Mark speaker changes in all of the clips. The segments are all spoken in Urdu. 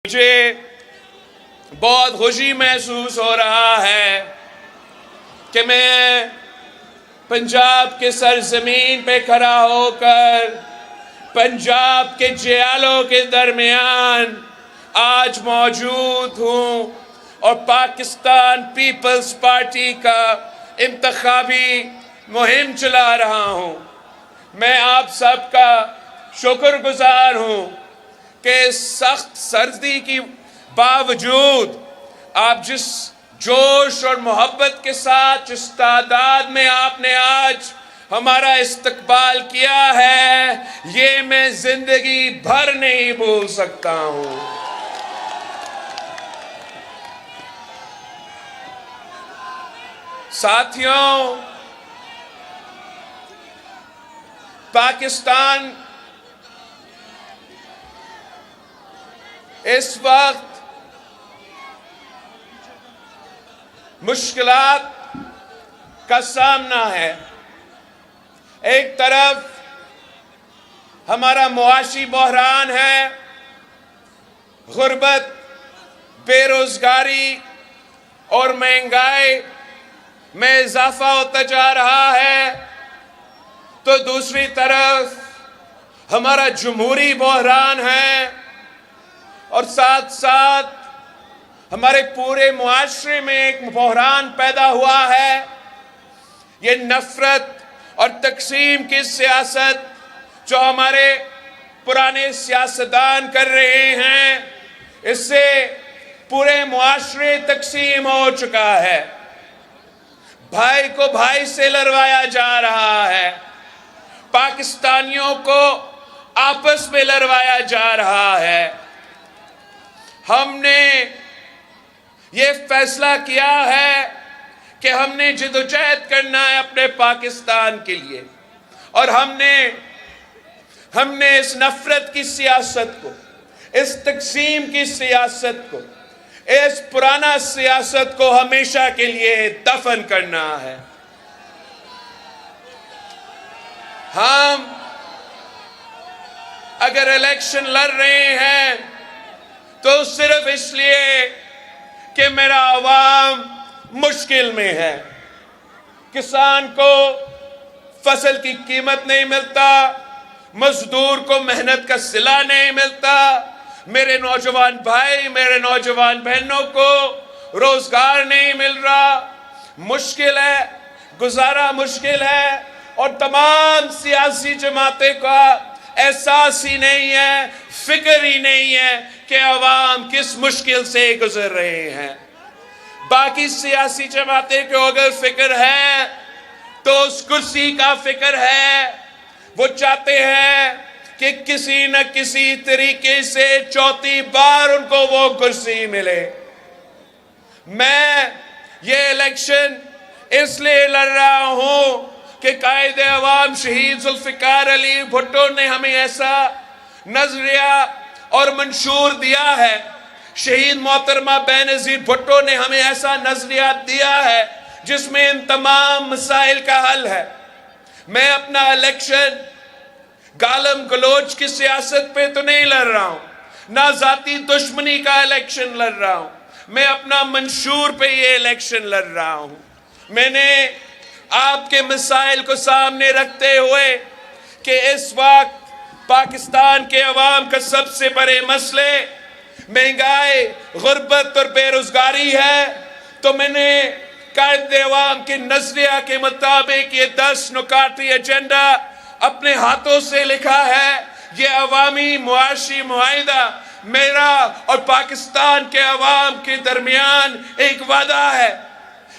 Speaker 1: مجھے بہت خوشی محسوس ہو رہا ہے کہ میں پنجاب کے سرزمین پہ کھڑا ہو کر پنجاب کے جیالوں کے درمیان آج موجود ہوں اور پاکستان پیپلز پارٹی کا انتخابی مہم چلا رہا ہوں۔ میں آپ سب کا شکر گزار ہوں کہ سخت سردی کی باوجود آپ جس جوش اور محبت کے ساتھ جس تعداد میں آپ نے آج ہمارا استقبال کیا ہے، یہ میں زندگی بھر نہیں بھول سکتا ہوں۔ ساتھیوں، پاکستان اس وقت مشکلات کا سامنا ہے۔ ایک طرف ہمارا معاشی بحران ہے، غربت، بے روزگاری اور مہنگائی میں اضافہ ہوتا جا رہا ہے، تو دوسری طرف ہمارا جمہوری بحران ہے اور ساتھ ساتھ ہمارے پورے معاشرے میں ایک بحران پیدا ہوا ہے۔ یہ نفرت اور تقسیم کی سیاست جو ہمارے پرانے سیاستدان کر رہے ہیں، اس سے پورے معاشرے تقسیم ہو چکا ہے۔ بھائی کو بھائی سے لڑوایا جا رہا ہے، پاکستانیوں کو آپس میں لڑوایا جا رہا ہے۔ ہم نے یہ فیصلہ کیا ہے کہ ہم نے جدوجہد کرنا ہے اپنے پاکستان کے لیے، اور ہم نے اس نفرت کی سیاست کو، اس تقسیم کی سیاست کو، اس پرانا سیاست کو ہمیشہ کے لیے دفن کرنا ہے۔ ہم اگر الیکشن لڑ رہے ہیں تو صرف اس لیے کہ میرا عوام مشکل میں ہے، کسان کو فصل کی قیمت نہیں ملتا، مزدور کو محنت کا صلہ نہیں ملتا، میرے نوجوان بھائی، میرے نوجوان بہنوں کو روزگار نہیں مل رہا، مشکل ہے، گزارا مشکل ہے، اور تمام سیاسی جماعتیں کا احساس ہی نہیں ہے، فکر ہی نہیں ہے کہ عوام کس مشکل سے گزر رہے ہیں۔ باقی سیاسی جماعتیں کو اگر فکر ہے تو اس کرسی کا فکر ہے، وہ چاہتے ہیں کہ کسی نہ کسی طریقے سے چوتھی بار ان کو وہ کرسی ملے۔ میں یہ الیکشن اس لیے لڑ رہا ہوں کہ قائد عوام شہید ذوالفقار علی بھٹو نے ہمیں ایسا نظریہ اور منشور دیا ہے، شہید محترمہ بینظیر بھٹو نے ہمیں ایسا نظریہ دیا ہے جس میں ان تمام مسائل کا حل ہے۔ میں اپنا الیکشن گالم گلوچ کی سیاست پہ تو نہیں لڑ رہا ہوں، نہ ذاتی دشمنی کا الیکشن لڑ رہا ہوں، میں اپنا منشور پہ یہ الیکشن لڑ رہا ہوں۔ میں نے آپ کے مسائل کو سامنے رکھتے ہوئے کہ اس وقت پاکستان کے عوام کا سب سے بڑے مسئلے مہنگائی، غربت اور بے روزگاری ہے، تو میں نے قائد عوام کے نظریہ کے مطابق یہ 10 نکاتی ایجنڈا اپنے ہاتھوں سے لکھا ہے۔ یہ عوامی معاشی معاہدہ میرا اور پاکستان کے عوام کے درمیان ایک وعدہ ہے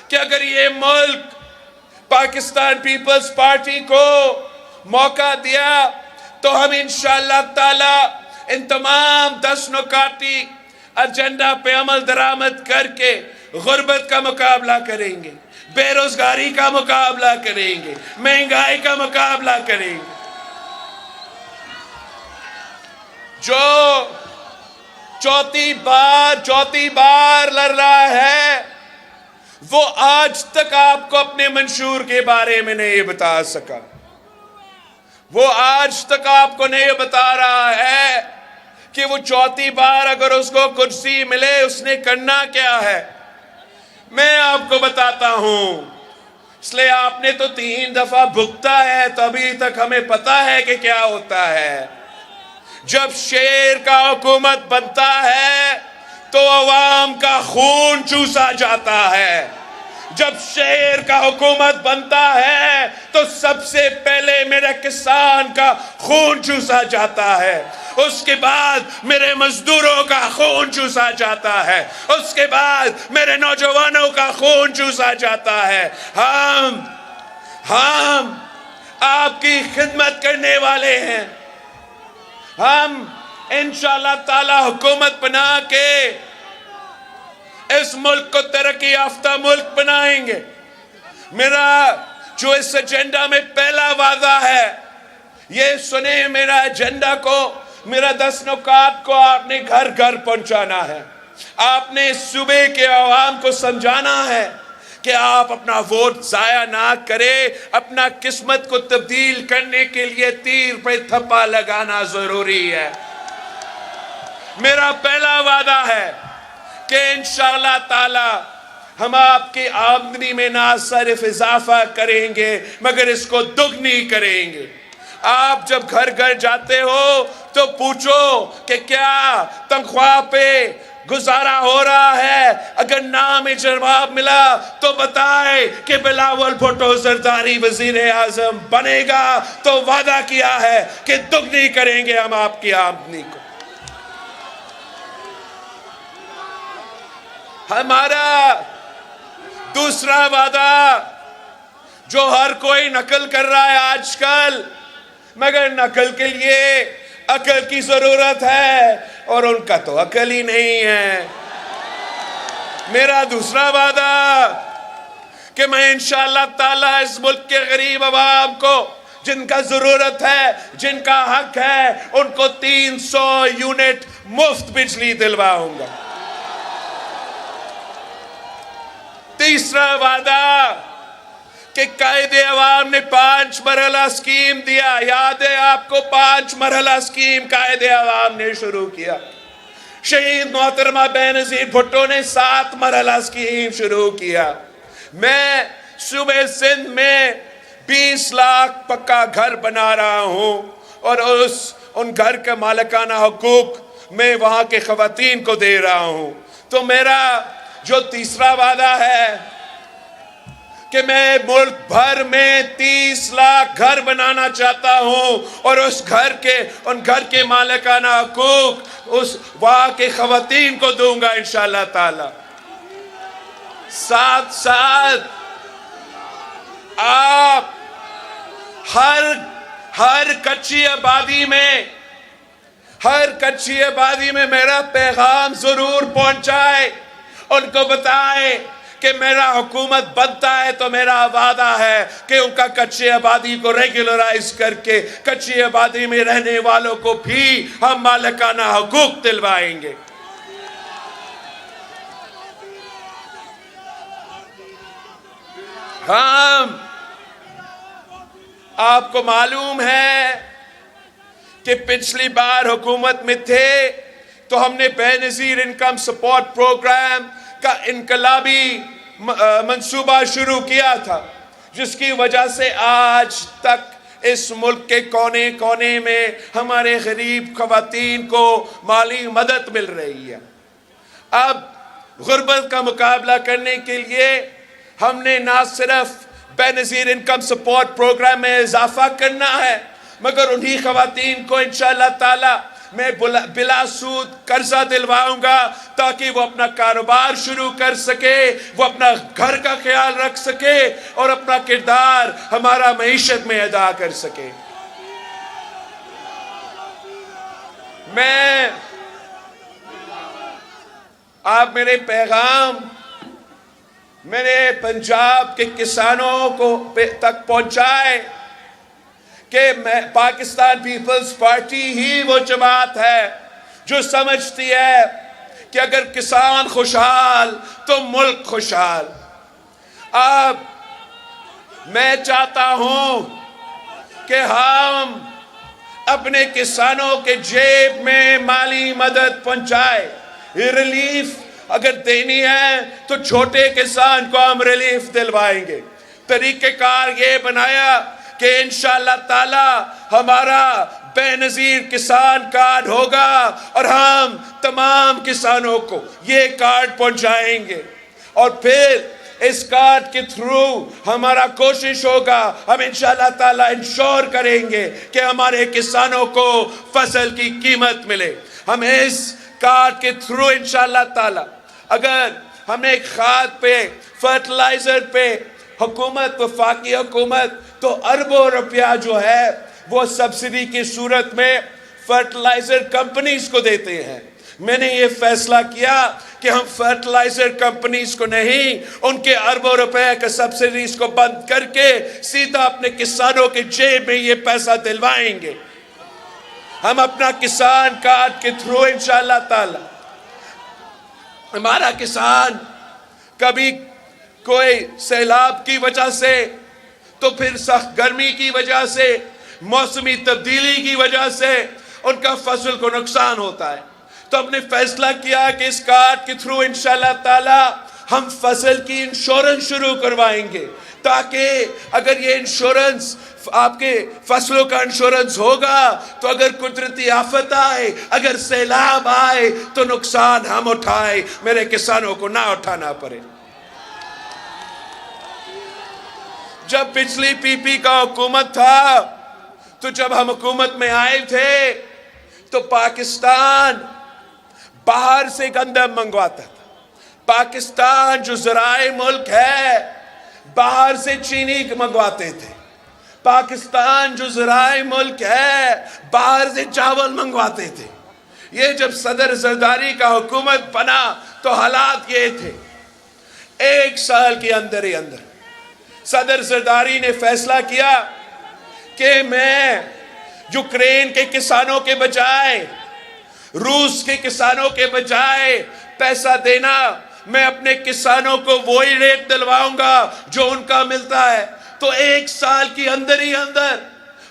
Speaker 1: کہ اگر یہ ملک پاکستان پیپلز پارٹی کو موقع دیا تو ہم انشاءاللہ تعالی ان تمام 10 نکاتی ایجنڈا پہ عمل درآمد کر کے غربت کا مقابلہ کریں گے، بے روزگاری کا مقابلہ کریں گے، مہنگائی کا مقابلہ کریں گے۔ جو چوتھی بار لڑ رہا ہے وہ آج تک آپ کو اپنے منشور کے بارے میں نہیں بتا سکا، وہ آج تک آپ کو نہیں بتا رہا ہے کہ وہ چوتھی بار اگر اس کو کرسی ملے اس نے کرنا کیا ہے؟ میں آپ کو بتاتا ہوں، اس لیے آپ نے تو 3 دفعہ بھگتا ہے تو ابھی تک ہمیں پتا ہے کہ کیا ہوتا ہے۔ جب شیر کا حکومت بنتا ہے تو عوام کا خون چوسا جاتا ہے۔ جب شیر کا حکومت بنتا ہے تو سب سے پہلے میرے کسان کا خون چوسا جاتا ہے، اس کے بعد میرے مزدوروں کا خون چوسا جاتا ہے، اس کے بعد میرے نوجوانوں کا خون چوسا جاتا ہے۔ ہم آپ کی خدمت کرنے والے ہیں۔ ہم انشاءاللہ تعالی حکومت بنا کے اس ملک کو ترقی یافتہ ملک بنائیں گے۔ میرا جو اس ایجنڈا میں پہلا وعدہ ہے، یہ سنیں، میرا ایجنڈا کو، میرا 10 نکات کو آپ نے گھر گھر پہنچانا ہے۔ آپ نے صوبے کے عوام کو سمجھانا ہے کہ آپ اپنا ووٹ ضائع نہ کرے، اپنا قسمت کو تبدیل کرنے کے لیے تیر پہ تھپا لگانا ضروری ہے۔ میرا پہلا وعدہ ہے کہ انشاءاللہ تعالی ہم آپ کی آمدنی میں نہ صرف اضافہ کریں گے مگر اس کو دگنی کریں گے۔ آپ جب گھر گھر جاتے ہو تو پوچھو کہ کیا تنخواہ پہ گزارا ہو رہا ہے، اگر نام جواب ملا تو بتائے کہ بلاول بھٹو زرداری وزیر اعظم بنے گا تو وعدہ کیا ہے کہ دگنی کریں گے ہم آپ کی آمدنی کو۔ ہمارا دوسرا وعدہ جو ہر کوئی نقل کر رہا ہے آج کل، مگر نقل کے لیے عقل کی ضرورت ہے اور ان کا تو عقل ہی نہیں ہے۔ میرا دوسرا وعدہ کہ میں انشاءاللہ تعالی اس ملک کے غریب عوام کو جن کا ضرورت ہے، جن کا حق ہے، ان کو 300 یونٹ مفت بجلی دلواؤں گا۔ تیسرا وعدہ کہ قائد عوام نے 5 مرحلہ اسکیم دیا، یاد ہے آپ کو؟ 5 مرحلہ اسکیم قائد عوام نے شروع کیا۔ شہید محترمہ بینظیر بھٹو نے 7 مرحلہ اسکیم شروع کیا۔ میں صوبے سندھ میں 20 لاکھ پکا گھر بنا رہا ہوں اور ان گھر کے مالکانہ حقوق میں وہاں کے خواتین کو دے رہا ہوں۔ تو میرا جو تیسرا وعدہ ہے کہ میں ملک بھر میں 30 لاکھ گھر بنانا چاہتا ہوں اور ان گھر کے مالکانہ حقوق اس وہاں کے خواتین کو دوں گا انشاءاللہ تعالی۔ ساتھ ساتھ آپ ہر کچی آبادی میں میرا پیغام ضرور پہنچائے، ان کو بتائے کہ میرا حکومت بنتا ہے تو میرا وعدہ ہے کہ ان کا کچی آبادی کو ریگولرائز کر کے کچی آبادی میں رہنے والوں کو بھی ہم مالکانہ حقوق دلوائیں گے۔ آپ کو معلوم ہے کہ پچھلی بار حکومت میں تھے تو ہم نے بے نظیر انکم سپورٹ پروگرام کا انقلابی منصوبہ شروع کیا تھا، جس کی وجہ سے آج تک اس ملک کے کونے کونے میں ہمارے غریب خواتین کو مالی مدد مل رہی ہے۔ اب غربت کا مقابلہ کرنے کے لیے ہم نے نہ صرف بے نظیر انکم سپورٹ پروگرام میں اضافہ کرنا ہے مگر انہی خواتین کو انشاءاللہ تعالی میں بلا سود قرضہ دلواؤں گا تاکہ وہ اپنا کاروبار شروع کر سکے، وہ اپنا گھر کا خیال رکھ سکے اور اپنا کردار ہمارا معیشت میں ادا کر سکے۔ آپ میرے پیغام میرے پنجاب کے کسانوں کو تک پہنچائے کہ پاکستان پیپلز پارٹی ہی وہ جماعت ہے جو سمجھتی ہے کہ اگر کسان خوشحال تو ملک خوشحال۔ میں چاہتا ہوں کہ ہم اپنے کسانوں کے جیب میں مالی مدد پہنچائے. ریلیف اگر دینی ہے تو چھوٹے کسان کو ہم ریلیف دلوائیں گے. طریقہ کار یہ بنایا کہ انشاءاللہ تعالی ہمارا بے نظیر کسان کارڈ ہوگا اور ہم تمام کسانوں کو یہ کارڈ پہنچائیں گے. اور پھر اس کارڈ کے تھرو ہمارا کوشش ہوگا، ہم انشاءاللہ تعالیٰ انشور کریں گے کہ ہمارے کسانوں کو فصل کی قیمت ملے. ہم اس کارڈ کے تھرو انشاءاللہ تعالیٰ اگر ہمیں کھاد پہ، فرٹیلائزر پہ حکومت، وفاقی حکومت تو اربوں روپیہ جو ہے وہ سبسڈی کی صورت میں فرٹیلائزر کمپنیز کو دیتے ہیں. میں نے یہ فیصلہ کیا کہ ہم فرٹیلائزر کمپنیز کو نہیں، ان کے اربوں روپے کا سبسڈیز کو بند کر کے سیدھا اپنے کسانوں کے جیب میں یہ پیسہ دلوائیں گے. ہم اپنا کسان کارڈ کے تھرو انشاءاللہ تعالی ہمارا کسان کبھی کوئی سیلاب کی وجہ سے، تو پھر سخت گرمی کی وجہ سے، موسمی تبدیلی کی وجہ سے ان کا فصل کو نقصان ہوتا ہے. تو ہم نے فیصلہ کیا کہ اس کارڈ کے تھرو انشاءاللہ تعالی ہم فصل کی انشورنس شروع کروائیں گے، تاکہ اگر یہ انشورنس، آپ کے فصلوں کا انشورنس ہوگا تو اگر قدرتی آفت آئے، اگر سیلاب آئے تو نقصان ہم اٹھائے، میرے کسانوں کو نہ اٹھانا پڑے. جب پچھلی پی پی کا حکومت تھا تو جب ہم حکومت میں آئے تھے تو پاکستان باہر سے گندم منگواتا تھا. پاکستان جو زرعی ملک ہے باہر سے چینی منگواتے تھے. پاکستان جو زرعی ملک ہے باہر سے چاول منگواتے تھے. یہ جب صدر زرداری کا حکومت بنا تو حالات یہ تھے. 1 سال کے اندر ہی اندر صدر زرداری نے فیصلہ کیا کہ میں یوکرین کے کسانوں کے بجائے، روس کے کسانوں کے بجائے پیسہ دینا، میں اپنے کسانوں کو وہی ریٹ دلواؤں گا جو ان کا ملتا ہے. تو 1 سال کی اندر ہی اندر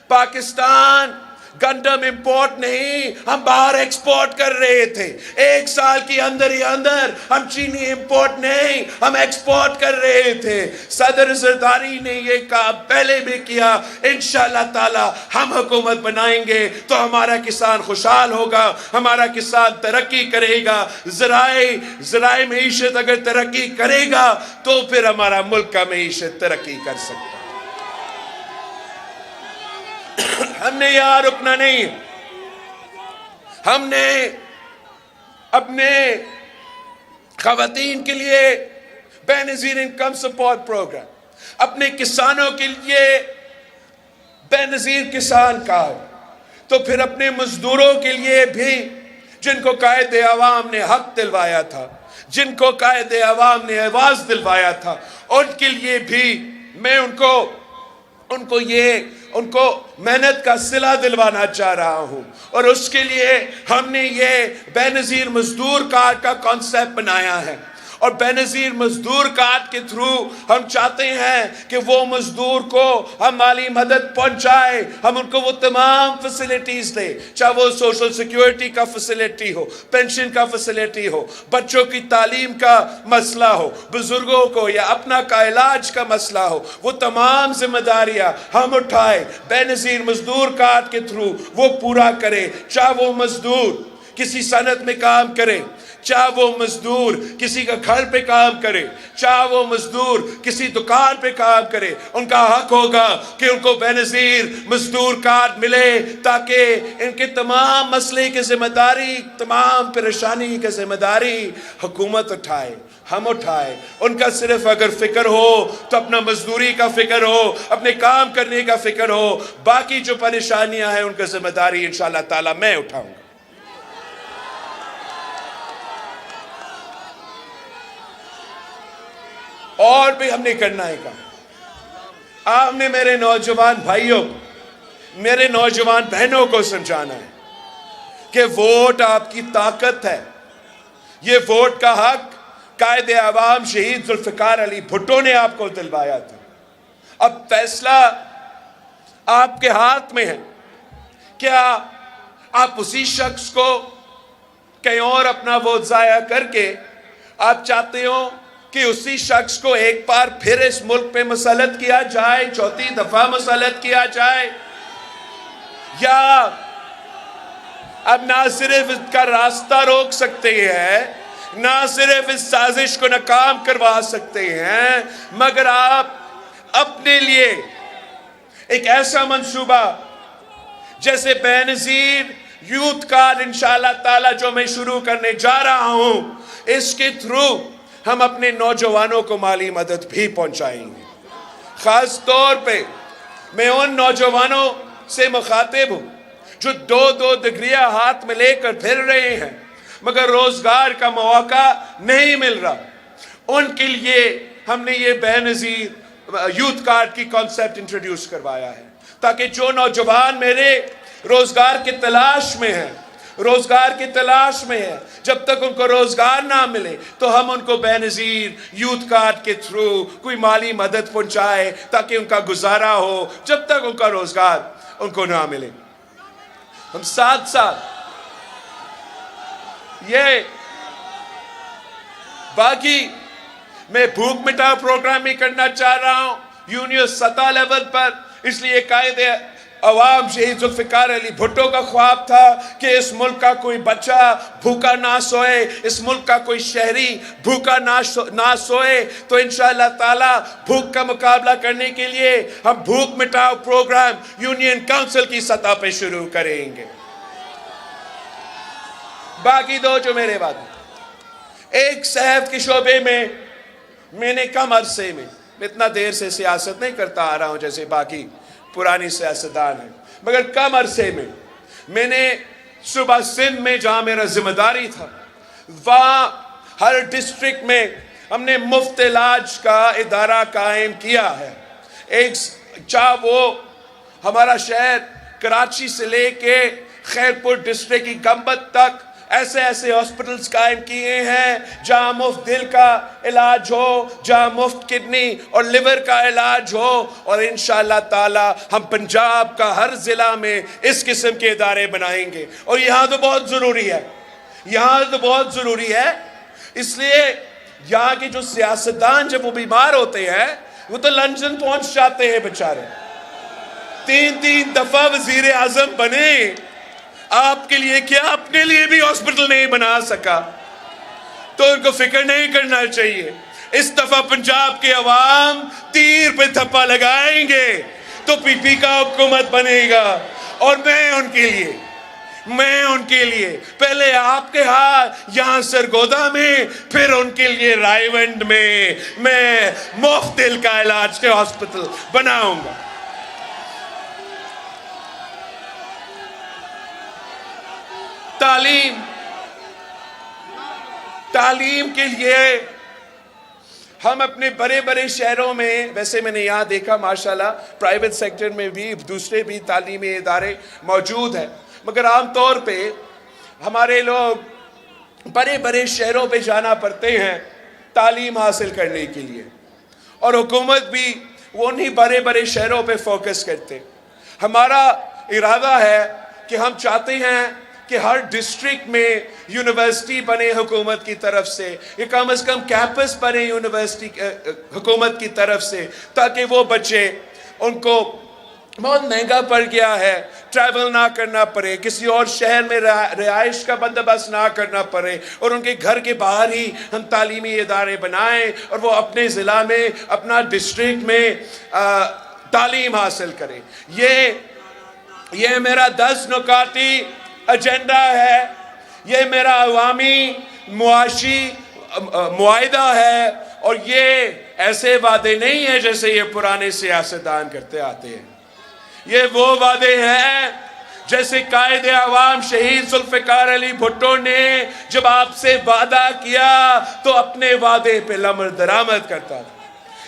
Speaker 1: پاکستان گندم امپورٹ نہیں، ہم باہر ایکسپورٹ کر رہے تھے. 1 سال کی اندر ہی اندر ہم چینی امپورٹ نہیں، ہم ایکسپورٹ کر رہے تھے. صدر زرداری نے یہ کام پہلے بھی کیا. انشاءاللہ تعالی ہم حکومت بنائیں گے تو ہمارا کسان خوشحال ہوگا، ہمارا کسان ترقی کرے گا. زرعی معیشت اگر ترقی کرے گا تو پھر ہمارا ملک کا معیشت ترقی کر سکتا. ہم نے یہاں رکنا نہیں. ہم نے اپنے خواتین کے لیے بے نظیر انکم سپورٹ پروگرام، اپنے کسانوں کے لیے بے نظیر کسان کارڈ، تو پھر اپنے مزدوروں کے لیے بھی جن کو قائد عوام نے حق دلوایا تھا، جن کو قائد عوام نے آواز دلوایا تھا، ان کے لیے بھی میں ان کو محنت کا صلہ دلوانا چاہ رہا ہوں. اور اس کے لیے ہم نے یہ بے نظیر مزدور کارڈ کا کانسیپٹ بنایا ہے. اور بے نظیر مزدور کارڈ کے تھرو ہم چاہتے ہیں کہ وہ مزدور کو ہم مالی مدد پہنچائے، ہم ان کو وہ تمام فیسلٹیز دیں، چاہے وہ سوشل سیکیورٹی کا فیسلٹی ہو، پینشن کا فیسلٹی ہو، بچوں کی تعلیم کا مسئلہ ہو، بزرگوں کو یا اپنا کا علاج کا مسئلہ ہو، وہ تمام ذمہ داریاں ہم اٹھائے. بے نظیر مزدور کارڈ کے تھرو وہ پورا کرے. چاہے وہ مزدور کسی صنعت میں کام کرے، چاہے وہ مزدور کسی کا گھر پہ کام کرے، چاہے وہ مزدور کسی دکان پہ کام کرے، ان کا حق ہوگا کہ ان کو بے نظیر مزدور کارڈ ملے، تاکہ ان کے تمام مسئلے کی ذمہ داری، تمام پریشانی کی ذمہ داری حکومت اٹھائے، ہم اٹھائے. ان کا صرف اگر فکر ہو تو اپنا مزدوری کا فکر ہو، اپنے کام کرنے کا فکر ہو، باقی جو پریشانیاں ہیں ان کا ذمہ داری انشاءاللہ تعالی میں اٹھاؤں گا. اور بھی ہم نے کرنا ہے کام. آپ نے میرے نوجوان بھائیوں، میرے نوجوان بہنوں کو سمجھانا ہے کہ ووٹ آپ کی طاقت ہے. یہ ووٹ کا حق قائد عوام شہید ذوالفقار علی بھٹو نے آپ کو دلوایا تھا. اب فیصلہ آپ کے ہاتھ میں ہے کیا آپ اسی شخص کو کہیں اور اپنا ووٹ ضائع کر کے آپ چاہتے ہو کہ اسی شخص کو ایک بار پھر اس ملک پہ مسلط کیا جائے، چوتھی دفعہ مسلط کیا جائے؟ یا اب نہ صرف اس کا راستہ روک سکتے ہیں، نہ صرف اس سازش کو ناکام کروا سکتے ہیں، مگر آپ اپنے لیے ایک ایسا منصوبہ جیسے بے نظیر یوتھ کارڈ انشاءاللہ تعالی جو میں شروع کرنے جا رہا ہوں، اس کے تھرو ہم اپنے نوجوانوں کو مالی مدد بھی پہنچائیں گے۔ خاص طور پہ میں ان نوجوانوں سے مخاطب ہوں جو دو ڈگریاں ہاتھ میں لے کر پھر رہے ہیں مگر روزگار کا موقع نہیں مل رہا۔ ان کے لیے ہم نے یہ بے نظیر یوتھ کارڈ کی کانسیپٹ انٹروڈیوس کروایا ہے تاکہ جو نوجوان میرے روزگار کی تلاش میں ہیں، جب تک ان کو روزگار نہ ملے تو ہم ان کو بے نظیر یوتھ کارڈ کے تھرو کوئی مالی مدد پہنچائے تاکہ ان کا گزارا ہو جب تک ان کا روزگار ان کو نہ ملے۔ ہم ساتھ ساتھ یہ باقی میں بھوک مٹاؤ پروگرام بھی کرنا چاہ رہا ہوں یونین سطح لیول پر، اس لیے قائد عوام شہید ذوالفقار علی بھٹو کا خواب تھا کہ اس ملک کا کوئی بچہ بھوکا نہ سوئے، اس ملک کا کوئی شہری بھوکا نہ سوئے۔ تو انشاءاللہ تعالی بھوک کا مقابلہ کرنے کے لیے ہم بھوک مٹاؤ پروگرام یونین کونسل کی سطح پہ شروع کریں گے۔ باقی دو جو میرے بعد ایک صحت کے شعبے میں نے کم عرصے میں اتنا دیر سے سیاست نہیں کرتا آ رہا ہوں جیسے باقی پرانی سیاستدان ہیں، مگر کم عرصے میں نے صوبہ سندھ میں جہاں میرا ذمہ داری تھا وہاں ہر ڈسٹرکٹ میں ہم نے مفت علاج کا ادارہ قائم کیا ہے۔ ایک چاہے وہ ہمارا شہر کراچی سے لے کے خیرپور ڈسٹرکٹ کی گمبت تک ایسے ہاسپٹلز قائم کیے ہیں جہاں مفت دل کا علاج ہو، جہاں مفت کڈنی اور لیور کا علاج ہو، اور انشاءاللہ تعالی ہم پنجاب کا ہر ضلع میں اس قسم کے ادارے بنائیں گے۔ اور یہاں تو بہت ضروری ہے، اس لیے یہاں کے جو سیاستدان جب وہ بیمار ہوتے ہیں وہ تو لندن پہنچ جاتے ہیں بیچارے، تین دفعہ وزیر اعظم بنے، آپ کے لیے کیا اپنے لیے بھی ہاسپٹل نہیں بنا سکا، تو ان کو فکر نہیں کرنا چاہیے۔ اس دفعہ پنجاب کے عوام تیر پہ تھپا لگائیں گے تو پی پی کا حکومت بنے گا، اور میں ان کے لیے پہلے آپ کے یہاں سرگودا میں، پھر ان کے لیے رائے ونڈ میں مفت دل کا علاج کے ہاسپٹل بناؤں گا۔ تعلیم کے لیے ہم اپنے بڑے شہروں میں، ویسے میں نے یہاں دیکھا ماشاءاللہ پرائیویٹ سیکٹر میں بھی دوسرے بھی تعلیمی ادارے موجود ہیں، مگر عام طور پہ ہمارے لوگ بڑے شہروں پہ جانا پڑتے ہیں تعلیم حاصل کرنے کے لیے، اور حکومت بھی وہ انہی بڑے شہروں پہ فوکس کرتے۔ ہمارا ارادہ ہے کہ ہم چاہتے ہیں کہ ہر ڈسٹرکٹ میں یونیورسٹی بنے حکومت کی طرف سے، یا کم از کم کیمپس بنے یونیورسٹی حکومت کی طرف سے، تاکہ وہ بچے، ان کو بہت مہنگا پڑ گیا ہے، ٹریول نہ کرنا پڑے، کسی اور شہر میں رہائش کا بندوبست نہ کرنا پڑے، اور ان کے گھر کے باہر ہی ہم تعلیمی ادارے بنائیں اور وہ اپنے ضلع میں، اپنا ڈسٹرکٹ میں تعلیم حاصل کریں۔ یہ میرا 10 نکاتی ایجنڈا ہے، یہ میرا عوامی معاشی معاہدہ ہے، اور یہ ایسے وعدے نہیں ہیں جیسے یہ پرانے سیاستدان کرتے آتے ہیں۔ یہ وہ وعدے ہیں جیسے قائد عوام شہید ذوالفقار علی بھٹو نے جب آپ سے وعدہ کیا تو اپنے وعدے پہ لمر درآمد کرتا تھا۔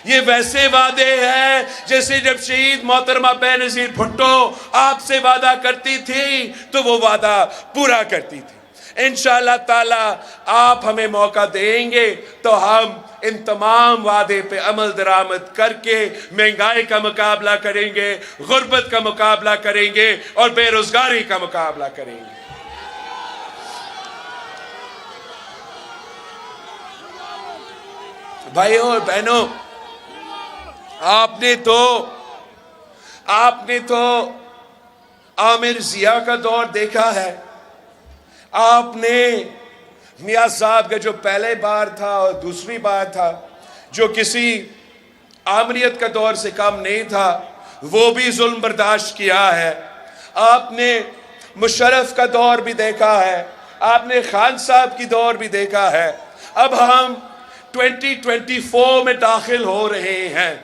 Speaker 1: یہ ویسے وعدے ہیں جیسے جب شہید محترمہ بے نظیر بھٹو آپ سے وعدہ کرتی تھی تو وہ وعدہ پورا کرتی تھی۔ انشاءاللہ تعالی آپ ہمیں موقع دیں گے تو ہم ان تمام وعدے پہ عمل درآمد کر کے مہنگائی کا مقابلہ کریں گے، غربت کا مقابلہ کریں گے اور بے روزگاری کا مقابلہ کریں گے۔ بھائیوں اور بہنوں، آپ نے تو عامر ضیاء کا دور دیکھا ہے، آپ نے میاں صاحب کا جو پہلے بار تھا اور دوسری بار تھا، جو کسی آمریت کا دور سے کم نہیں تھا، وہ بھی ظلم برداشت کیا ہے۔ آپ نے مشرف کا دور بھی دیکھا ہے، آپ نے خان صاحب کی دور بھی دیکھا ہے۔ اب ہم 2024 میں داخل ہو رہے ہیں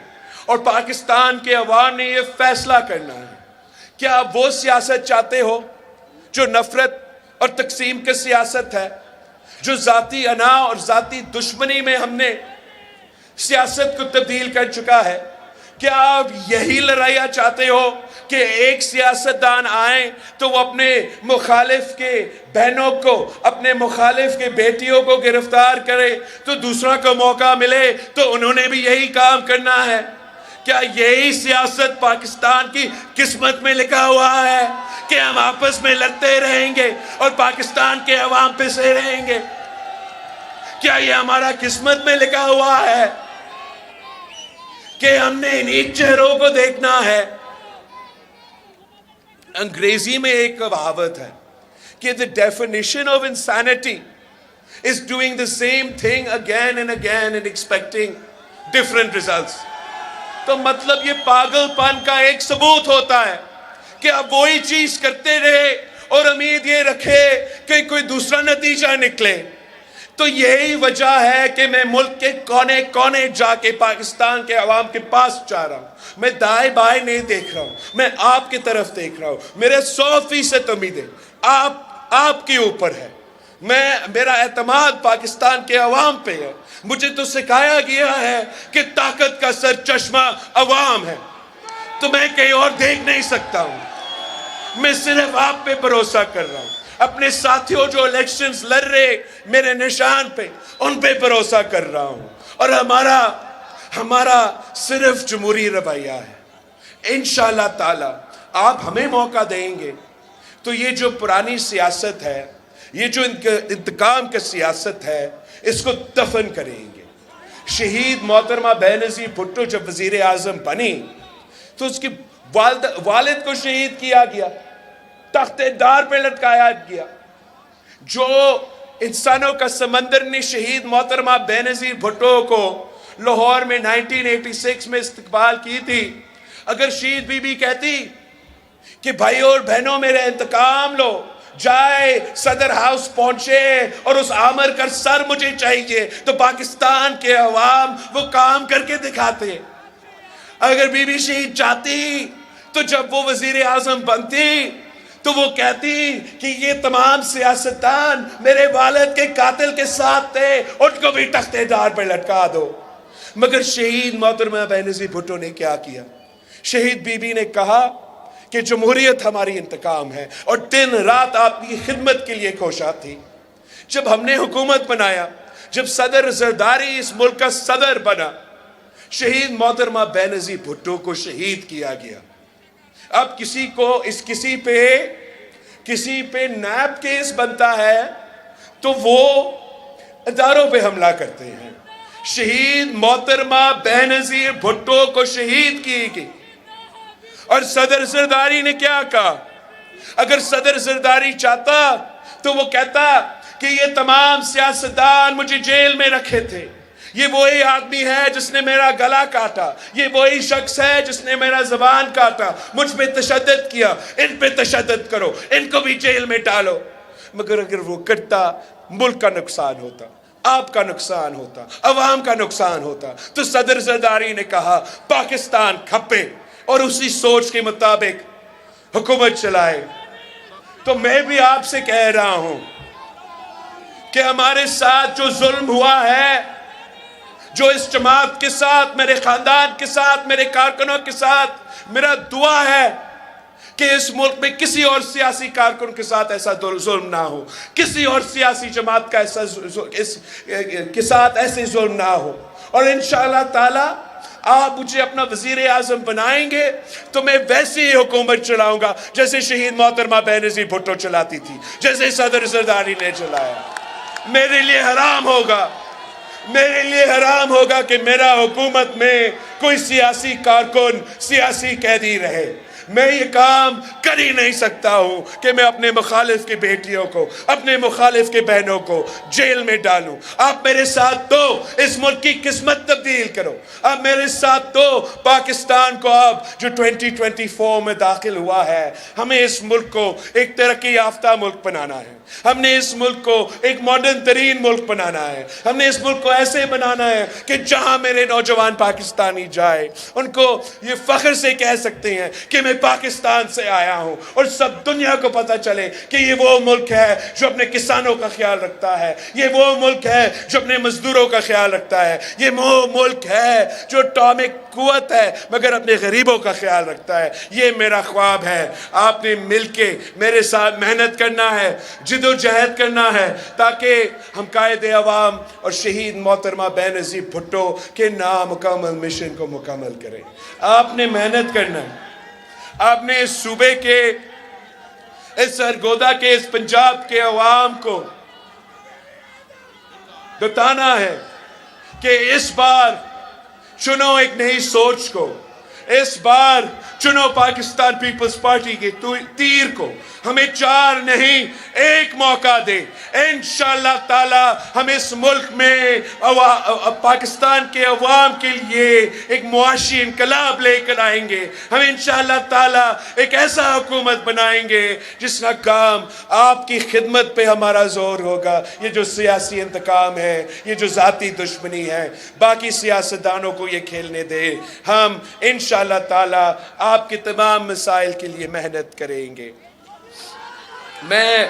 Speaker 1: اور پاکستان کے عوام نے یہ فیصلہ کرنا ہے، کیا آپ وہ سیاست چاہتے ہو جو نفرت اور تقسیم کی سیاست ہے، جو ذاتی انا اور ذاتی دشمنی میں ہم نے سیاست کو تبدیل کر چکا ہے؟ کیا آپ یہی لڑائیاں چاہتے ہو کہ ایک سیاستدان آئیں تو وہ اپنے مخالف کے بہنوں کو، اپنے مخالف کے بیٹیوں کو گرفتار کرے تو دوسرا کو موقع ملے تو انہوں نے بھی یہی کام کرنا ہے؟ کیا یہی سیاست پاکستان کی قسمت میں لکھا ہوا ہے کہ ہم آپس میں لڑتے رہیں گے اور پاکستان کے عوام پہ سے رہیں گے؟ کیا یہ ہمارا قسمت میں لکھا ہوا ہے کہ ہم نے انہی چہروں کو دیکھنا ہے؟ انگریزی میں ایک کہاوت ہے کہ the definition of insanity is doing the same thing again and again and expecting different results. تو مطلب یہ پاگل پن کا ایک ثبوت ہوتا ہے کہ آپ وہی چیز کرتے رہے اور امید یہ رکھے کہ کوئی دوسرا نتیجہ نکلے۔ تو یہی وجہ ہے کہ میں ملک کے کونے کونے جا کے پاکستان کے عوام کے پاس جا رہا ہوں۔ میں دائیں بائیں نہیں دیکھ رہا ہوں، میں آپ کی طرف دیکھ رہا ہوں۔ میرے 100% امیدیں آپ کے اوپر ہے۔ میرا اعتماد پاکستان کے عوام پہ ہے۔ مجھے تو سکھایا گیا ہے کہ طاقت کا سرچشمہ عوام ہے، تو میں کہیں اور دیکھ نہیں سکتا ہوں۔ میں صرف آپ پہ بھروسہ کر رہا ہوں، اپنے ساتھیوں جو الیکشنز لڑ رہے میرے نشان پہ، ان پہ بھروسہ کر رہا ہوں، اور ہمارا صرف جمہوری رویہ ہے۔ انشاءاللہ تعالی آپ ہمیں موقع دیں گے تو یہ جو پرانی سیاست ہے، یہ جو انتقام کی سیاست ہے، اس کو دفن کریں گے۔ شہید محترمہ بینظیر بھٹو جب وزیر اعظم بنی تو اس کی والد کو شہید کیا گیا، تخت دار پہ لٹکایا گیا۔ جو انسانوں کا سمندر نے شہید محترمہ بینظیر بھٹو کو لاہور میں 1986 میں استقبال کی تھی، اگر شہید بی بی کہتی کہ بھائیوں اور بہنوں میرے انتقام لو، جائے صدر ہاؤس پہنچے اور اس عامر کا سر مجھے چاہیے، تو پاکستان کے عوام وہ کام کر کے دکھاتے۔ اگر بی بی شہید چاہتی تو جب وہ وزیر اعظم بنتی تو وہ کہتی کہ یہ تمام سیاستدان میرے والد کے قاتل کے ساتھ تھے، ان کو بھی تخت دار پہ لٹکا دو۔ مگر شہید محترمہ بینظیر بھٹو نے کیا کیا؟ شہید بی بی نے کہا کہ جمہوریت ہماری انتقام ہے، اور دن رات آپ کی خدمت کے لیے کوشاں تھی۔ جب ہم نے حکومت بنایا، جب صدر زرداری اس ملک کا صدر بنا، شہید محترمہ بینظیر بھٹو کو شہید کیا گیا۔ اب کسی پہ نیب کیس بنتا ہے تو وہ اداروں پہ حملہ کرتے ہیں۔ شہید محترمہ بینظیر بھٹو کو شہید کی گئی، اور صدر زرداری نے کیا کہا؟ اگر صدر زرداری چاہتا تو وہ کہتا کہ یہ تمام سیاستدان مجھے جیل میں رکھے تھے، یہ وہی آدمی ہے جس نے میرا گلا کاٹا، یہ وہی شخص ہے جس نے میرا زبان کاٹا، مجھ پہ تشدد کیا، ان پہ تشدد کرو، ان کو بھی جیل میں ڈالو۔ مگر اگر وہ کرتا، ملک کا نقصان ہوتا، آپ کا نقصان ہوتا، عوام کا نقصان ہوتا۔ تو صدر زرداری نے کہا پاکستان کھپے اور اسی سوچ کے مطابق حکومت چلائے۔ تو میں بھی آپ سے کہہ رہا ہوں کہ ہمارے ساتھ جو ظلم ہوا ہے، جو اس جماعت کے ساتھ، میرے خاندان کے ساتھ، میرے کارکنوں کے ساتھ، میرا دعا ہے کہ اس ملک میں کسی اور سیاسی کارکن کے ساتھ ایسا ظلم نہ ہو، کسی اور سیاسی جماعت کا کے ساتھ ایسے ظلم نہ ہو. اور انشاءاللہ تعالی آپ مجھے اپنا وزیر اعظم بنائیں گے تو میں ویسی ہی حکومت چلاؤں گا جیسے شہید محترمہ بینظیر بھٹو چلاتی تھی، جیسے صدر زرداری نے چلایا. میرے لیے حرام ہوگا کہ میرا حکومت میں کوئی سیاسی کارکن، سیاسی قیدی رہے. میں یہ کام کر ہی نہیں سکتا ہوں کہ میں اپنے مخالف کی بیٹیوں کو، اپنے مخالف کے بہنوں کو جیل میں ڈالوں. آپ میرے ساتھ تو اس ملک کی قسمت تبدیل کرو. آپ میرے ساتھ تو پاکستان کو اب جو 2024 میں داخل ہوا ہے، ہمیں اس ملک کو ایک ترقی یافتہ ملک بنانا ہے. ہم نے اس ملک کو ایک ماڈرن ترین ملک بنانا ہے. ہم نے اس ملک کو ایسے بنانا ہے کہ جہاں میرے نوجوان پاکستانی جائے ان کو یہ فخر سے کہہ سکتے ہیں کہ میں پاکستان سے آیا ہوں، اور سب دنیا کو پتہ چلے کہ یہ وہ ملک ہے جو اپنے کسانوں کا خیال رکھتا ہے، یہ وہ ملک ہے جو اپنے مزدوروں کا خیال رکھتا ہے، یہ وہ ملک ہے جو اٹامک قوت ہے مگر اپنے غریبوں کا خیال رکھتا ہے. یہ میرا خواب ہے. آپ نے مل کے میرے ساتھ محنت کرنا ہے، جد و جہد کرنا ہے تاکہ ہم قائد عوام اور شہید محترمہ بینظیر بھٹو کے نامکمل مشن کو مکمل کریں. آپ نے محنت کرنا ہے. آپ نے اس صوبے کے، اس سرگودا کے، اس پنجاب کے عوام کو بتانا ہے کہ اس بار چنو ایک نئی سوچ کو، اس بار چنو پاکستان پیپلز پارٹی کے تیر کو. ہمیں 4 نہیں 1 موقع دے. انشاءاللہ تعالی ہم اس ملک میں پاکستان کے عوام کے لیے ایک معاشی انقلاب لے کر آئیں گے. ہم انشاءاللہ تعالی ایک ایسا حکومت بنائیں گے جس کا کام آپ کی خدمت پہ ہمارا زور ہوگا. یہ جو سیاسی انتقام ہے، یہ جو ذاتی دشمنی ہے، باقی سیاستدانوں کو یہ کھیلنے دے. ہم انشاءاللہ تعالی آپ کے تمام مسائل کے لیے محنت کریں گے. میں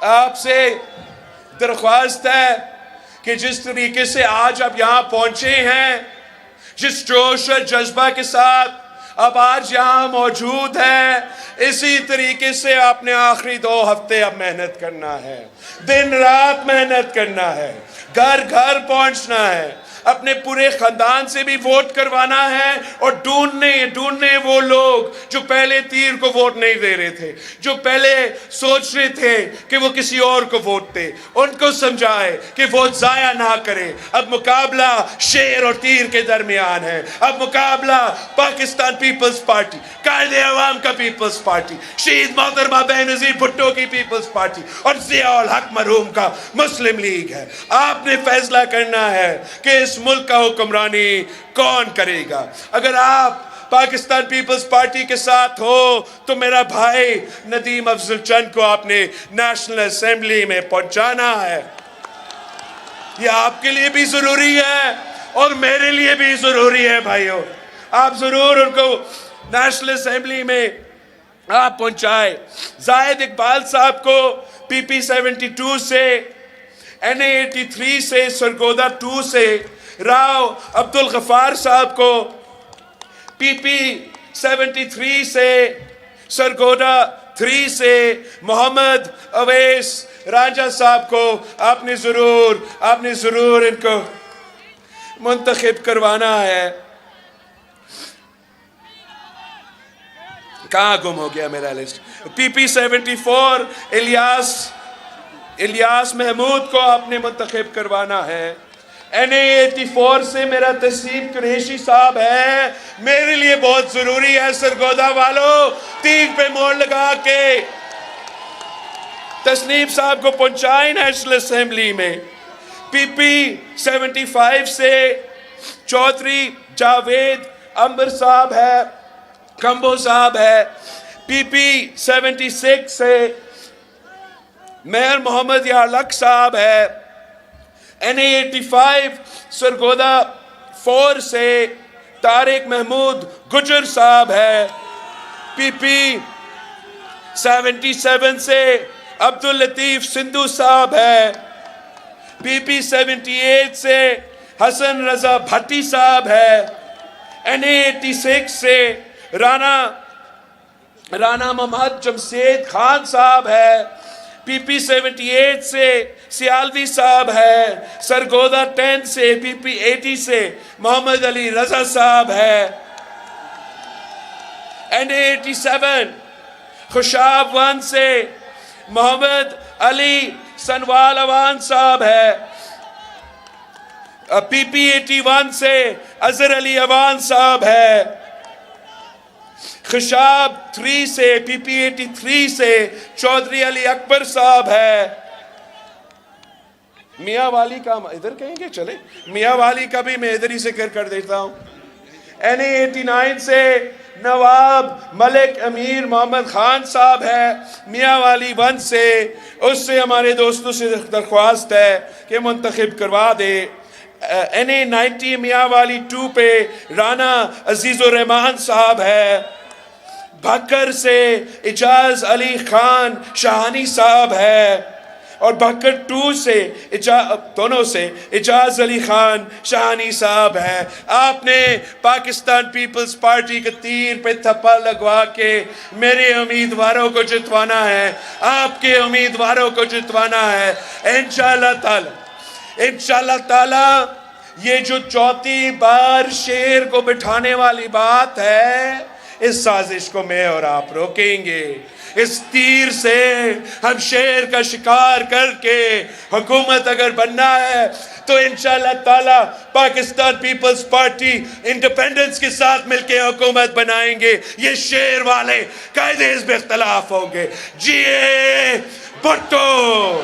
Speaker 1: آپ سے درخواست ہے کہ جس طریقے سے آج آپ یہاں پہنچے ہیں، جس جوش اور جذبہ کے ساتھ اب آج یہاں موجود ہیں، اسی طریقے سے آپ نے آخری 2 ہفتے اب محنت کرنا ہے، دن رات محنت کرنا ہے، گھر گھر پہنچنا ہے، اپنے پورے خاندان سے بھی ووٹ کروانا ہے، اور ڈھونڈنے وہ لوگ جو پہلے تیر کو ووٹ نہیں دے رہے تھے، جو پہلے سوچ رہے تھے کہ وہ کسی اور کو ووٹ دے، ان کو سمجھائے کہ ووٹ ضائع نہ کرے. اب مقابلہ شیر اور تیر کے درمیان ہے. اب مقابلہ پاکستان پیپلز پارٹی، قائد عوام کا پیپلز پارٹی، شہید محترمہ بینظیر بھٹو کی پیپلز پارٹی اور ضیاء الحق مرحوم کا مسلم لیگ ہے. آپ نے فیصلہ کرنا ہے کہ اس ملک کا حکمرانی کون کرے گا. اگر آپ پاکستان پیپلز پارٹی کے ساتھ ہو تو میرا بھائی ندیم افضل چند کو آپ نے نیشنل اسمبلی میں پہنچانا ہے. یہ آپ کے لیے بھی ضروری ہے اور میرے لیے بھی ضروری ہے. بھائیو، آپ ضرور ان کو نیشنل اسمبلی میں آپ پہنچائے. زاہد اقبال صاحب کو پی پی 72 سے، NA 83 سے، سرگودا 2 سے، راؤ عبدالغفار صاحب کو پی پی 73 سے، سرگودا 3 سے، محمد اویس راجہ صاحب کو آپ نے ضرور ان کو منتخب کروانا ہے. کہاں گم ہو گیا میرا لسٹ؟ پی پی 74 الیاس محمود کو آپ نے منتخب کروانا ہے. NA 84 سے میرا تسلیم قریشی صاحب ہے، میرے لیے بہت ضروری ہے. سرگودا والوں، تیر پہ موڑ لگا کے تسلیم صاحب کو پہنچائیں نیشنل اسمبلی میں. پی پی 75 سے چودھری جاوید امبر صاحب ہے، کمبو صاحب ہے. پی پی 76 سے مہر محمد یارلک صاحب ہے. NA 85 سرگودا 4 سے طارق محمود گجر صاحب ہے. پی پی 77 سے عبداللطیف سندھو صاحب ہے. پی پی 78 سے حسن رضا بھٹی صاحب ہے. NA86 سے رانا محمد جمشید خان صاحب ہے. PP78 سے سیالوی صاحب ہے. سرگودا 10 سے PP80 سے محمد علی رضا صاحب ہے. NA87 خوشاب 1 سے محمد علی سنوال اوان صاحب ہے. PP81 سے اظہر علی اوان صاحب ہے. خشاب 3 سے PP83 سے چودھری علی اکبر صاحب ہے. میاں والی کا ادھر کہیں گے چلے, میاں والی کا بھی میں ادھر ہی ذکر کر دیتا ہوں. NA89 سے نواب ملک امیر محمد خان صاحب ہے. میاں والی 1 سے اس سے ہمارے دوستوں سے درخواست ہے کہ منتخب کروا دے. NA90 میاں والی 2 پہ رانا عزیز الرحمان صاحب ہے. بھکر سے اجاز علی خان شاہانی صاحب ہے. اور بھکر 2 سے دونوں سے اجاز علی خان شاہانی صاحب ہے. آپ نے پاکستان پیپلز پارٹی کے تیر پہ تھپا لگوا کے میرے امیدواروں کو جتوانا ہے, آپ کے امیدواروں کو جتوانا ہے انشاءاللہ تعالی. یہ جو چوتھی بار شیر کو بٹھانے والی بات ہے, اس سازش کو میں اور آپ روکیں گے. اس تیر سے ہم شیر کا شکار کر کے حکومت اگر بننا ہے تو انشاءاللہ تعالی پاکستان پیپلز پارٹی انڈیپینڈنس کے ساتھ مل کے حکومت بنائیں گے. یہ شیر والے قائد حزب اختلاف ہوں گے. جی بھٹو.